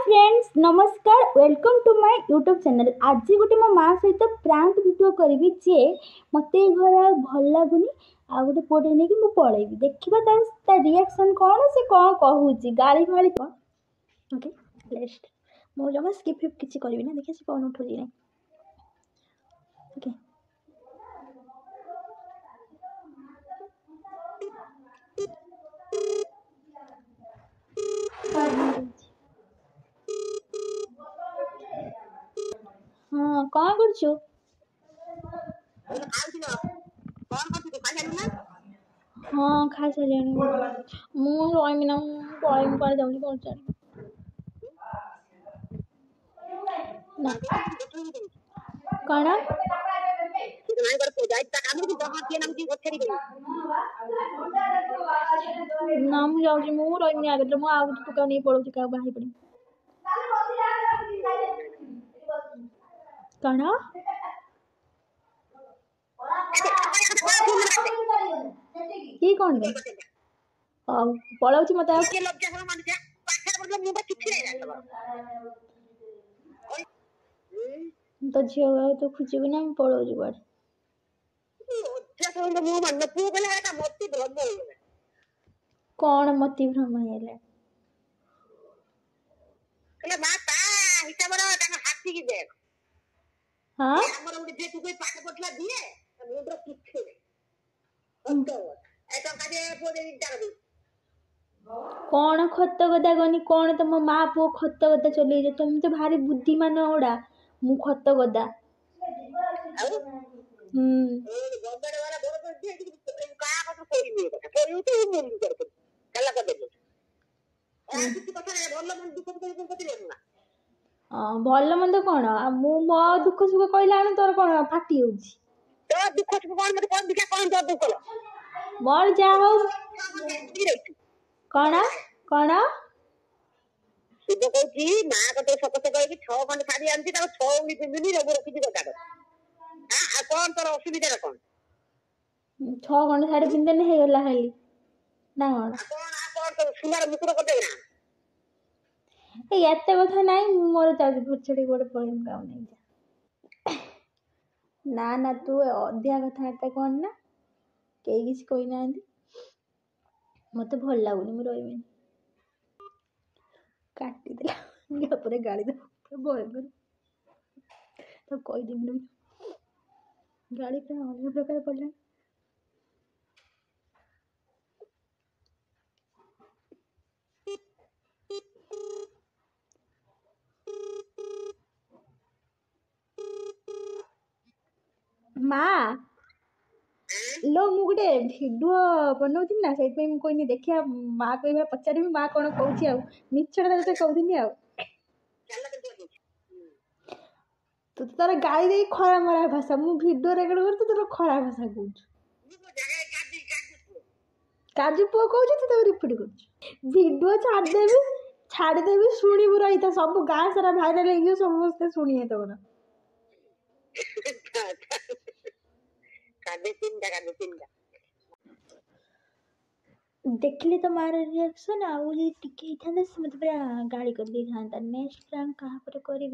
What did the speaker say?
Friends नमस्कार welcome to my YouTube channel. आज गोटे मो माँ सहित प्रांक वीडियो करी जे मत घर भल लगुनि आ गोटे पुटे नहीं कि पलैबी देखा ता रिएक्शन कौन से कौन कहूँ गाड़ी फाड़ी कौन। ओके लेट्स मो जमा स्किप फिप किसी करी ना देखिए कौन उठू ना। ओके हाँ कौन कर हाँ खाई सारे मुझे ना पलैबी पर जाऊँगी पहुँचा ना कौन ना मुझे जाऊँगी मु रही आगे मुझे आगे दुकान नहीं पड़ोसी क्या बाहर पड़ी कौन ये कौन दे पलाऊँ मत तो झील तो खोजबी ना पलाऊँ बाड़ कौन मती भ्रम है हाँ कौन खत गदा गनी कौन तुम माँ पु खत गदा चल तुम तो भारी बुद्धिमान ओडा मु खत गदा भल मंद कौन मु मो दुख सुख कहला तोर कौन फाटी मोर जा हो कौन कौन छह खंड शाढ़ी पिंधे होगला खाली ना कौन एत कथा ना मोर जाऊँगी भोट छड़ी गोटे पलैम गाँव नहीं जा ना ना तू अधिया कथा कौन ना कई किसी कोई ना मत भल लगुनि मुझे रही काटिदेला गाड़ी भय तो कहीदेवी गाड़ी पूरा अलग प्रकार पड़ा माँ लो मु गोटे भिडियो बनाऊी ना से कहनी देखिया माँ कह पचारि माँ कौन कौन मिछटा जो कहनी आ तू तो तार गाड़ी दे खरा मरा भाषा मु भिडियो रेकर्ड कर तोर खरा भाषा कहूँ काजू पुआ कहूँ तू रिपीट कर भिडियो छाड़देवी शुणबू रही था सब गाँ सारा भाइराल हो समस्ते शुणी तोर देखले तो मार रिएक्शन आउ टिके मत पूरा गाड़ी कर नेक्स्ट टाइम कहा पर करी